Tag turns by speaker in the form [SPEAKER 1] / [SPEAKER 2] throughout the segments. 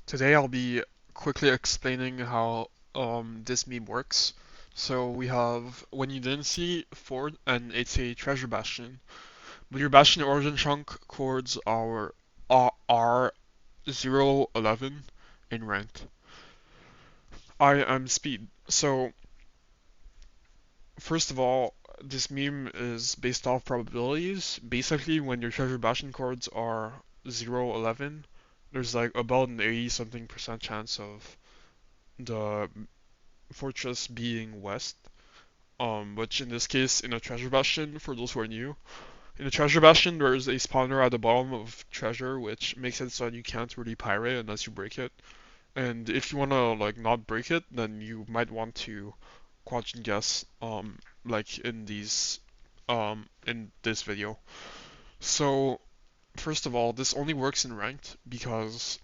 [SPEAKER 1] Today I'll be quickly explaining how this meme works. So we have when you didn't see Fort and it's a treasure bastion, but your bastion origin chunk chords are 011 in ranked. I am speed. So first of all, this meme is based off probabilities. Basically, when your treasure bastion chords are 011, there's like about an 80 something percent chance of the fortress being west, which in this case, in a treasure bastion, for those who are new, in a treasure bastion, there is a spawner at the bottom of treasure, which makes it so that you can't really pirate unless you break it. And if you wanna like not break it, then you might want to quadrant guess, like in this video. So first of all, this only works in ranked because,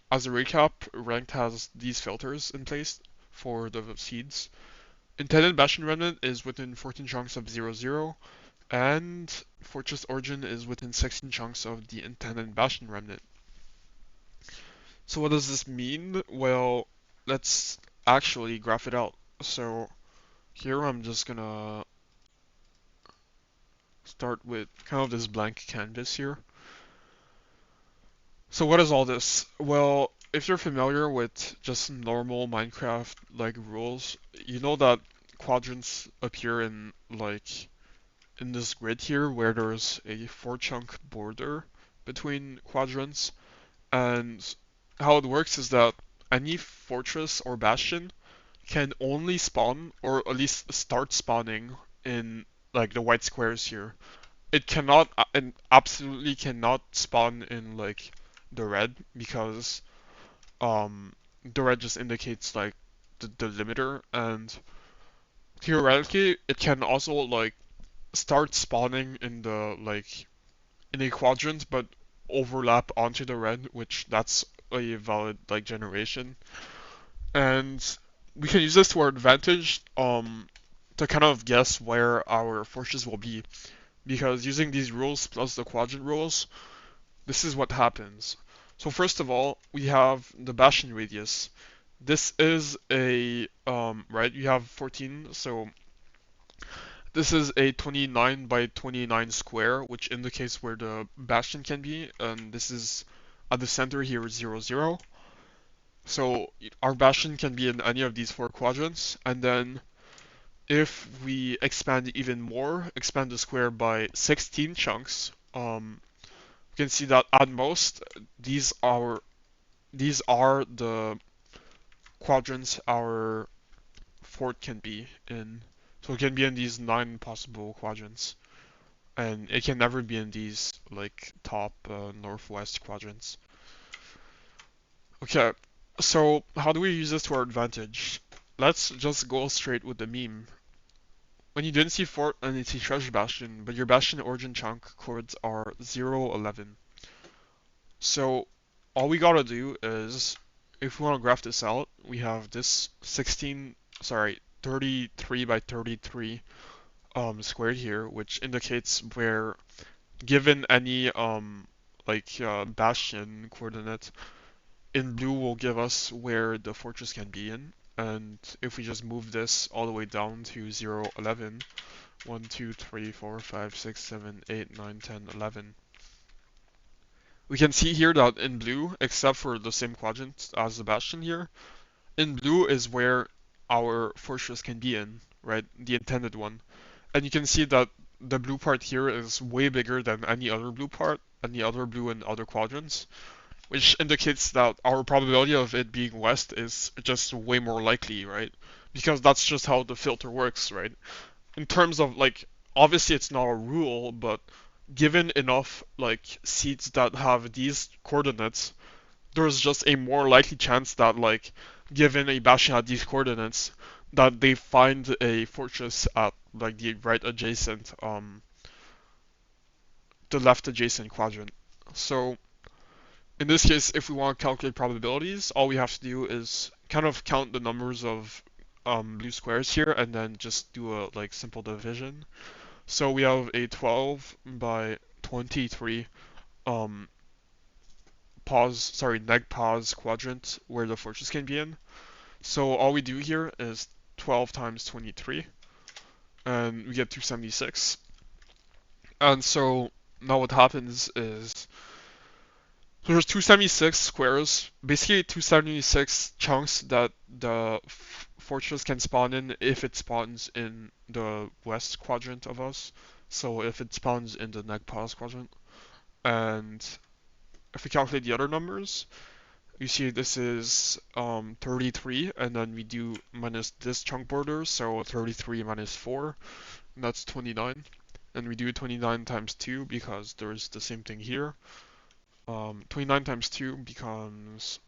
[SPEAKER 1] as a recap, ranked has these filters in place for the seeds. Intended bastion remnant is within 14 chunks of 0, and fortress origin is within 16 chunks of the intended bastion remnant. So what does this mean? Well, let's actually graph it out. So here I'm just gonna start with kind of this blank canvas here. So what is all this? Well, if you're familiar with just normal Minecraft like rules, you know that quadrants appear in this grid here where there's a 4 chunk border between quadrants, and how it works is that any fortress or bastion can only spawn, or at least start spawning, in like the white squares here. It cannot and absolutely cannot spawn in like the red, because the red just indicates like the limiter, and theoretically it can also like start spawning in the like in a quadrant but overlap onto the red, which that's a valid like generation. And we can use this to our advantage to kind of guess where our forces will be, because using these rules plus the quadrant rules, this is what happens. So first of all, we have the bastion radius. This is a right, you have 14, so this is a 29 by 29 square, which indicates where the bastion can be, and this is at the center here is 0. So our bastion can be in any of these 4 quadrants, and then if we expand even more, expand the square by 16 chunks, we can see that at most these are the quadrants our fort can be in. So it can be in these 9 possible quadrants, and it can never be in these like top northwest quadrants. Okay, so how do we use this to our advantage? Let's just go straight with the meme. When you didn't see fort and you see treasure bastion, but your bastion origin chunk chords are 011. So all we gotta do is, if we want to graph this out, we have this 33 by 33 squared here, which indicates where, given any bastion coordinate, in blue will give us where the fortress can be in. And if we just move this all the way down to 011, 1, 2, 3, 4, 5, 6, 7, 8, 9, 10, 11, we can see here that in blue, except for the same quadrant as the bastion here, in blue is where our fortress can be in, right? The intended one. And you can see that the blue part here is way bigger than any other blue part, any other blue in other quadrants, which indicates that our probability of it being west is just way more likely, right? Because that's just how the filter works, right? In terms of like, obviously it's not a rule, but given enough like seeds that have these coordinates, there's just a more likely chance that like, given a bastion at these coordinates, that they find a fortress at like the left adjacent quadrant. So in this case, if we want to calculate probabilities, all we have to do is kind of count the numbers of blue squares here and then just do a like simple division. So we have a 12 by 23 um, neg pos quadrant where the fortress can be in. So all we do here is 12 times 23, and we get 276. And so now what happens is, so there's 276 squares, basically 276 chunks that the fortress can spawn in if it spawns in the west quadrant of us. So if it spawns in the neg pos quadrant. And if we calculate the other numbers, you see this is 33, and then we do minus this chunk border, so 33 minus 4, and that's 29. And we do 29 times 2 because there's the same thing here. 29 times 2 becomes,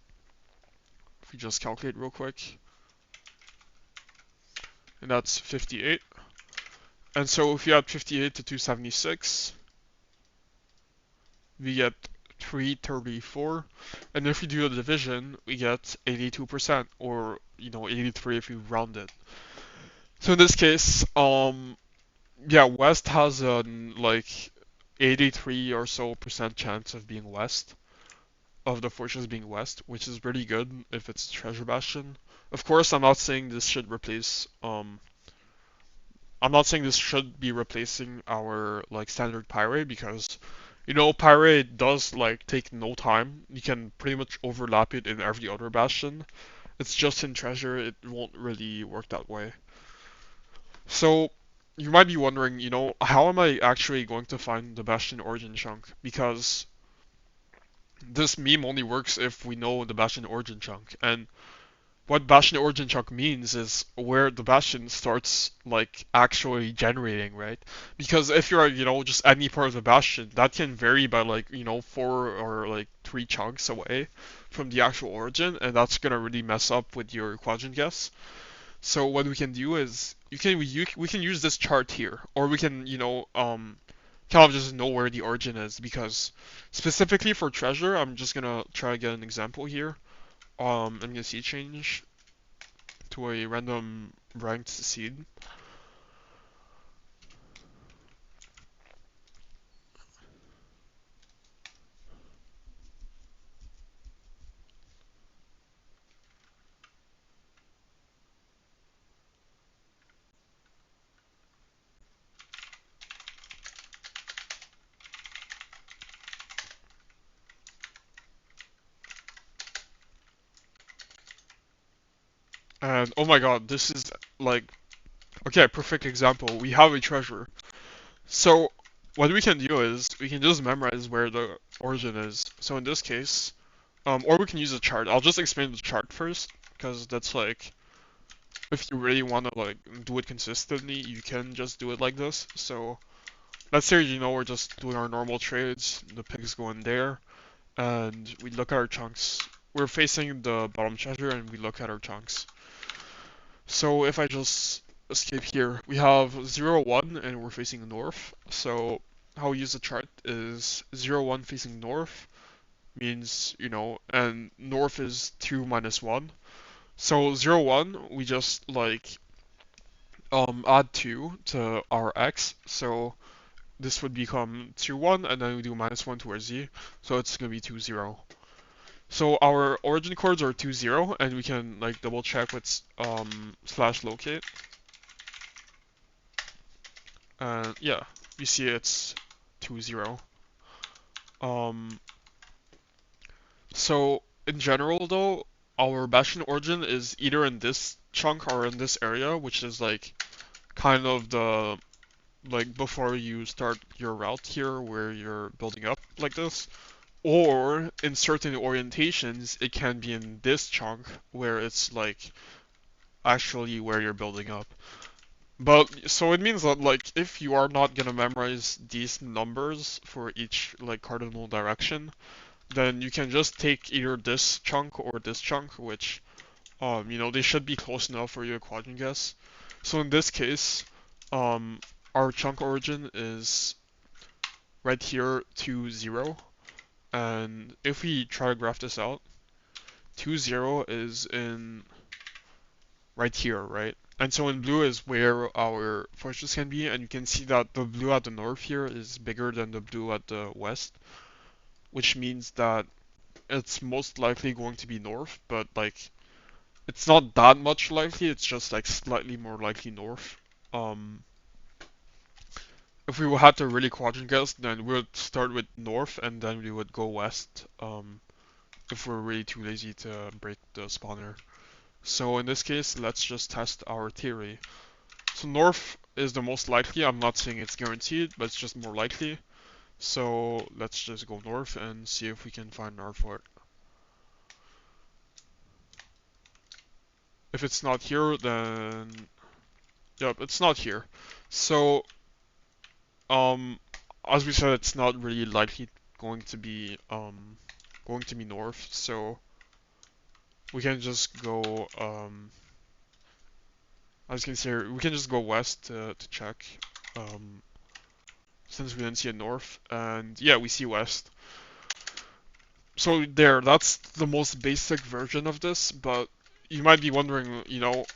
[SPEAKER 1] if we just calculate real quick, and that's 58. And so if you add 58 to 276, we get 334, and if we do the division, we get 82%, or 83 if you round it. So in this case, yeah, West has a like 83 or so percent chance of being West, of the fortress being West, which is pretty good if it's Treasure Bastion. Of course, I'm not saying this should replace I'm not saying this should be replacing our like standard Pirate, because Pirate does like take no time. You can pretty much overlap it in every other Bastion. It's just in Treasure it won't really work that way. So you might be wondering, how am I actually going to find the Bastion origin chunk? Because this meme only works if we know the Bastion origin chunk. And what Bastion origin chunk means is where the Bastion starts like actually generating, right? Because if you're just any part of the Bastion, that can vary by like 4 or like 3 chunks away from the actual origin, and that's gonna really mess up with your quadrant guess. So what we can do is we can use this chart here, or we can kind of just know where the origin is, because specifically for treasure, I'm just gonna try to get an example here. I'm gonna see change to a random ranked seed. And oh my god, this is like, okay, perfect example. We have a treasure. So what we can do is we can just memorize where the origin is. So in this case, or we can use a chart. I'll just explain the chart first, because that's like, if you really want to like do it consistently, you can just do it like this. So let's say we're just doing our normal trades. The pigs go in there, and we look at our chunks. We're facing the bottom treasure, and we look at our chunks. So if I just escape here, we have 0, 1, and we're facing north. So how we use the chart is 0, 1 facing north means, and north is 2 minus 1. So 0, 1, we just like add 2 to our x. So this would become 2, 1, and then we do minus 1 to our z. So it's going to be 2, 0. So our origin coords are 2, 0, and we can like double check with slash locate. And yeah, you see it's 2, 0. So in general though, our Bastion origin is either in this chunk or in this area, which is like kind of the like before you start your route here where you're building up like this. Or in certain orientations, it can be in this chunk where it's like actually where you're building up. But so it means that like if you are not gonna memorize these numbers for each like cardinal direction, then you can just take either this chunk or this chunk, which they should be close enough for your quadrant guess. So in this case, our chunk origin is right here 2, 0. And if we try to graph this out, 2, 0 is in right here, right? And so in blue is where our fortress can be, and you can see that the blue at the north here is bigger than the blue at the west, which means that it's most likely going to be north, but like it's not that much likely, it's just like slightly more likely north. Um, if we had to really quadrant guess, then we would start with north and then we would go west, if we're really too lazy to break the spawner. So in this case, let's just test our theory. So north is the most likely. I'm not saying it's guaranteed, but it's just more likely. So let's just go north and see if we can find our fort. If it's not here, then yep, it's not here. So as we said, it's not really likely going to be north. So we can just go as you can see here, we can just go west to check. Um, since we didn't see a north, and yeah, we see west. So there, that's the most basic version of this, but you might be wondering,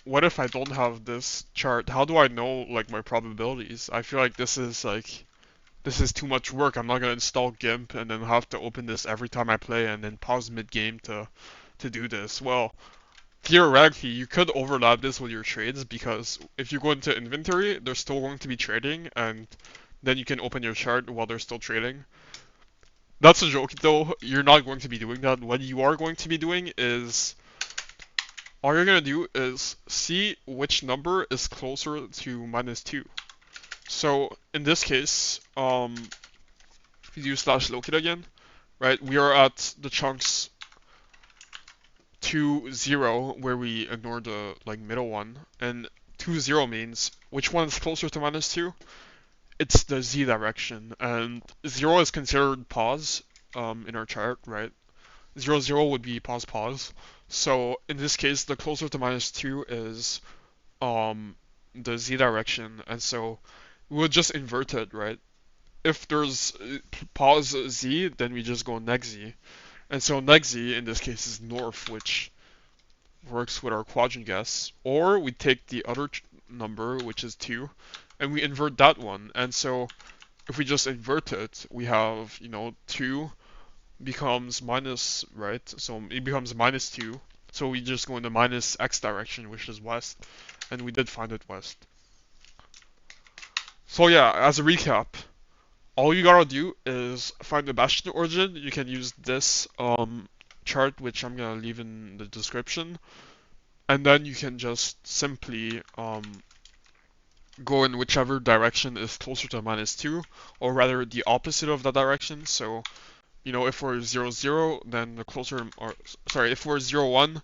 [SPEAKER 1] what if I don't have this chart? How do I know, like, my probabilities? I feel like this is too much work. I'm not gonna install GIMP and then have to open this every time I play and then pause mid-game to do this. Well, theoretically, you could overlap this with your trades because if you go into inventory, they're still going to be trading, and then you can open your chart while they're still trading. That's a joke though, you're not going to be doing that. What you are going to be doing is, all you're going to do is see which number is closer to -2. So in this case, if you do slash locate again, right, we are at the chunks 2, 0, where we ignore the like middle one, and 2, 0 means which one is closer to -2? It's the z direction, and 0 is considered pause in our chart, right? 0, 0 would be pause, pause. So in this case, the closer to -2 is the z direction, and so we would just invert it, right? If there's pause z, then we just go next z. And so next z in this case is north, which works with our quadrant guess. Or we take the other number, which is 2, and we invert that one. And so if we just invert it, we have, 2 becomes minus, right? So it becomes -2. So we just go in the minus x direction, which is west, and we did find it west. So yeah, as a recap, all you gotta do is find the bastion origin. You can use this chart, which I'm gonna leave in the description, and then you can just simply go in whichever direction is closer to -2, or rather the opposite of that direction. So if we're 0, 0, then the closer, or sorry, if we're 0, 1,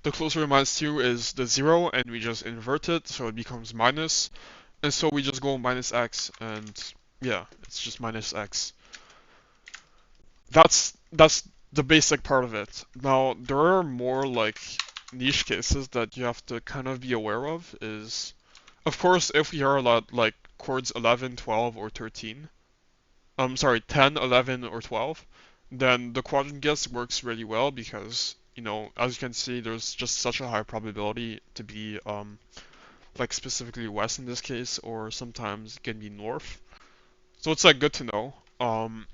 [SPEAKER 1] the closer to -2 is the 0, and we just invert it, so it becomes minus, and so we just go minus x, and yeah, it's just minus x. That's the basic part of it. Now, there are more like niche cases that you have to kind of be aware of, is, of course, if we are at like chords 11, 12, or 13, sorry, 10, 11, or 12, then the quadrant guess works really well because, as you can see, there's just such a high probability to be, like specifically west in this case, or sometimes it can be north. So it's like good to know. And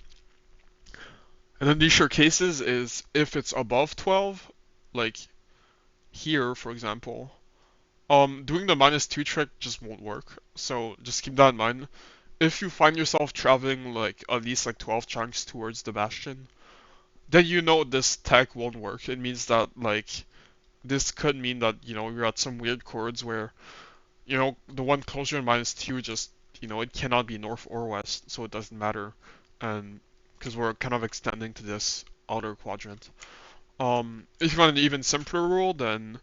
[SPEAKER 1] then these short cases is if it's above 12, like here, for example, doing the -2 trick just won't work. So just keep that in mind. If you find yourself traveling like at least like 12 chunks towards the bastion, then this tech won't work. It means that like this could mean that you're at some weird chords where the one closer to -2 just it cannot be north or west, so it doesn't matter, and because we're kind of extending to this outer quadrant. If you want an even simpler rule, then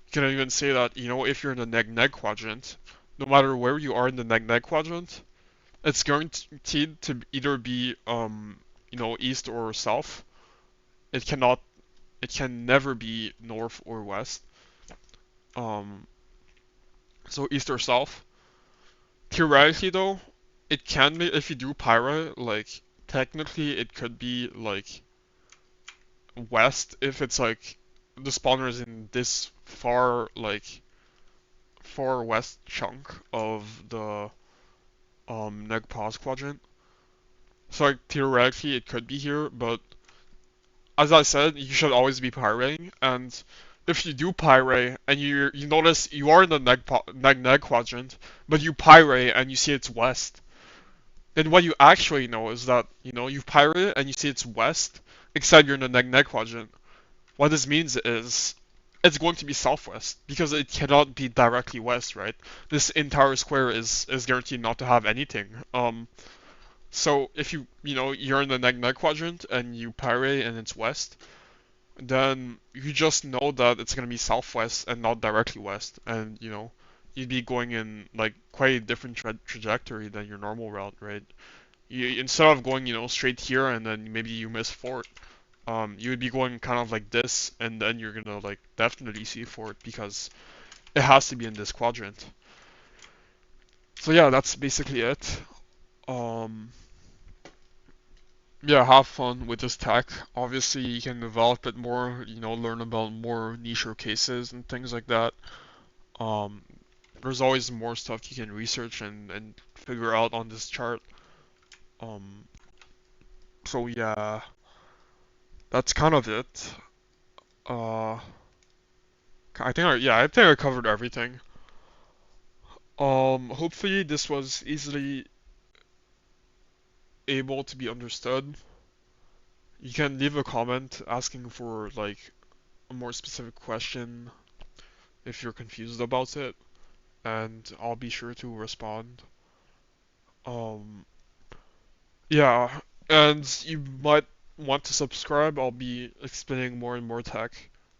[SPEAKER 1] you can even say that if you're in the neg-neg quadrant, no matter where you are in the neg-neg quadrant, it's guaranteed to either be east or south. It cannot, it can never be north or west. Um, so east or south. Theoretically though, it can be if you do Pyra, like technically it could be like west if it's like the spawner is in this far west chunk of the neg pause quadrant. So like theoretically it could be here, but as I said, you should always be pyrating, and if you do pyrate and you notice you are in the neg quadrant, but you pyrate and you see it's west, then what you actually know is that you've pyrated and you see it's west, except you're in the neg quadrant. What this means is it's going to be southwest because it cannot be directly west, right? This entire square is guaranteed not to have anything. So if you're in the neg quadrant and you pyrate and it's west, then you just know that it's gonna be southwest and not directly west, and you'd be going in like quite a different trajectory than your normal route, right? Instead of going straight here and then maybe you miss fort, you would be going kind of like this, and then you're gonna like definitely see fort because it has to be in this quadrant. So yeah, that's basically it. Um, yeah, have fun with this tech. Obviously, you can develop it more, learn about more niche cases and things like that. Um, there's always more stuff you can research and figure out on this chart. Um, so yeah, that's kind of it. Uh, I think I covered everything. Hopefully this was easily able to be understood. You can leave a comment asking for like a more specific question if you're confused about it, and I'll be sure to respond. Um, yeah, and you might want to subscribe. I'll be explaining more and more tech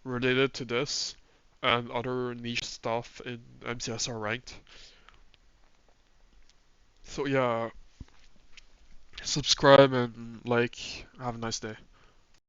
[SPEAKER 1] related to this and other niche stuff in MCSR ranked. So yeah, subscribe and like. Have a nice day.